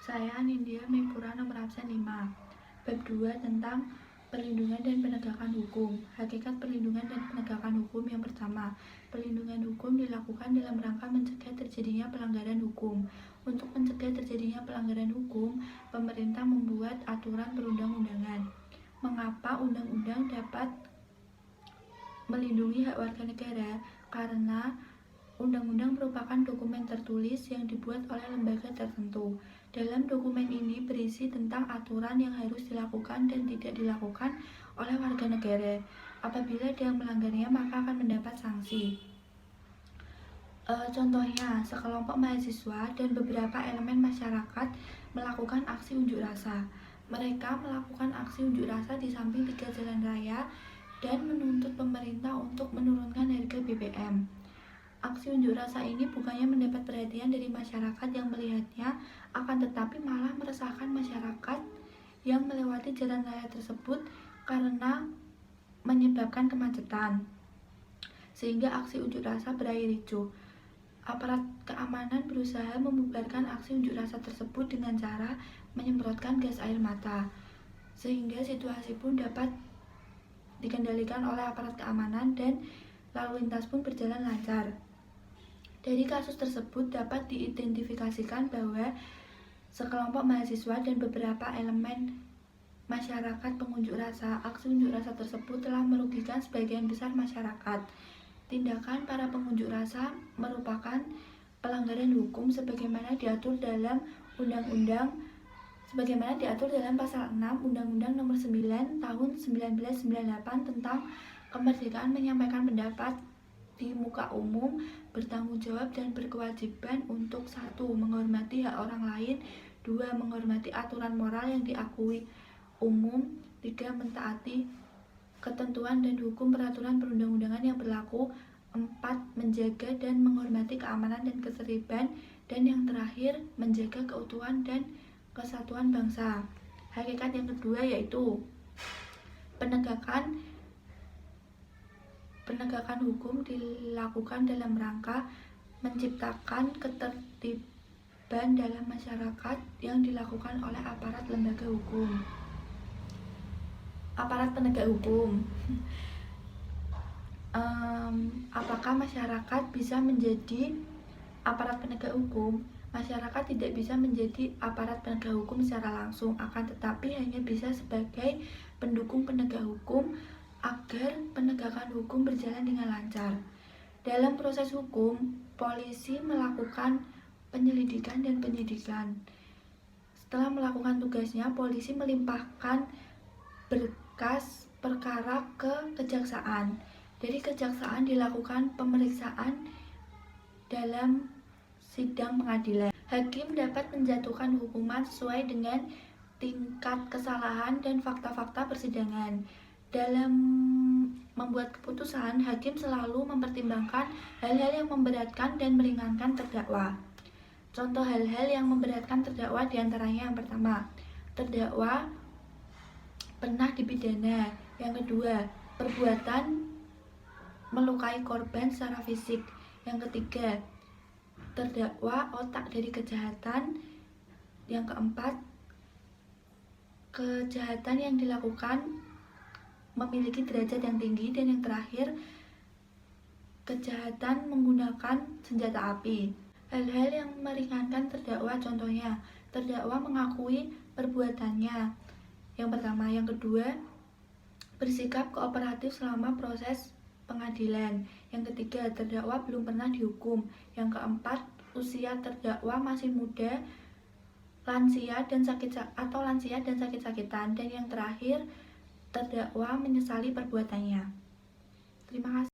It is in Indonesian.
Saya Nindya Mepura nomor absen 5. Bab 2 tentang perlindungan dan penegakan hukum. Hakikat perlindungan dan penegakan hukum yang pertama. Perlindungan hukum dilakukan dalam rangka mencegah terjadinya pelanggaran hukum. Untuk mencegah terjadinya pelanggaran hukum, pemerintah membuat aturan perundang-undangan. Mengapa undang-undang dapat melindungi hak warga negara? Karena undang-undang merupakan dokumen tertulis yang dibuat oleh lembaga tertentu. Dalam dokumen ini berisi tentang aturan yang harus dilakukan dan tidak dilakukan oleh warga negara. Apabila dia melanggarnya, maka akan mendapat sanksi. Contohnya, sekelompok mahasiswa dan beberapa elemen masyarakat melakukan aksi unjuk rasa. Mereka melakukan aksi unjuk rasa di samping 3 jalan raya dan menuntut pemerintah untuk menurunkan harga BBM. Aksi unjuk rasa ini bukannya mendapat perhatian dari masyarakat yang melihatnya, akan tetapi malah meresahkan masyarakat yang melewati jalan raya tersebut karena menyebabkan kemacetan, sehingga aksi unjuk rasa berakhir ricuh. Aparat keamanan berusaha membubarkan aksi unjuk rasa tersebut dengan cara menyemprotkan gas air mata, sehingga situasi pun dapat dikendalikan oleh aparat keamanan dan lalu lintas pun berjalan lancar. Dari kasus tersebut dapat diidentifikasikan bahwa sekelompok mahasiswa dan beberapa elemen masyarakat pengunjuk rasa, aksi unjuk rasa tersebut telah merugikan sebagian besar masyarakat. Tindakan para pengunjuk rasa merupakan pelanggaran hukum sebagaimana diatur dalam pasal 6 Undang-Undang Nomor 9 Tahun 1998 tentang kemerdekaan menyampaikan pendapat di muka umum, bertanggung jawab dan berkewajiban untuk 1. Menghormati hak orang lain, 2. Menghormati aturan moral yang diakui umum, 3. Mentaati ketentuan dan hukum peraturan perundang-undangan yang berlaku, 4. Menjaga dan menghormati keamanan dan ketertiban, dan yang terakhir menjaga keutuhan dan kesatuan bangsa. Hakikat yang kedua yaitu penegakan hukum dilakukan dalam rangka menciptakan ketertiban dalam masyarakat yang dilakukan oleh aparat lembaga hukum. Aparat penegak hukum. Apakah masyarakat bisa menjadi aparat penegak hukum? Masyarakat tidak bisa menjadi aparat penegak hukum secara langsung, akan tetapi hanya bisa sebagai pendukung penegak hukum agar penegakan hukum berjalan dengan lancar. Dalam proses hukum, polisi melakukan penyelidikan dan penyidikan. Setelah melakukan tugasnya, polisi melimpahkan berkas perkara ke kejaksaan. Dari kejaksaan dilakukan pemeriksaan dalam sidang pengadilan. Hakim dapat menjatuhkan hukuman sesuai dengan tingkat kesalahan dan fakta-fakta persidangan. Dalam membuat keputusan, hakim selalu mempertimbangkan hal-hal yang memberatkan dan meringankan terdakwa. Contoh hal-hal yang memberatkan terdakwa diantaranya yang pertama, terdakwa pernah dipidana. Yang kedua, perbuatan melukai korban secara fisik. Yang ketiga, terdakwa otak dari kejahatan. Yang keempat, kejahatan yang dilakukan memiliki derajat yang tinggi. Dan yang terakhir, kejahatan menggunakan senjata api. Hal-hal yang meringankan terdakwa contohnya, terdakwa mengakui perbuatannya. Yang pertama. Yang kedua, bersikap kooperatif selama proses pengadilan. Yang ketiga, terdakwa belum pernah dihukum. Yang keempat, usia terdakwa masih muda, lansia dan sakit-sakitan. Dan yang terakhir, terdakwa menyesali perbuatannya. Terima kasih.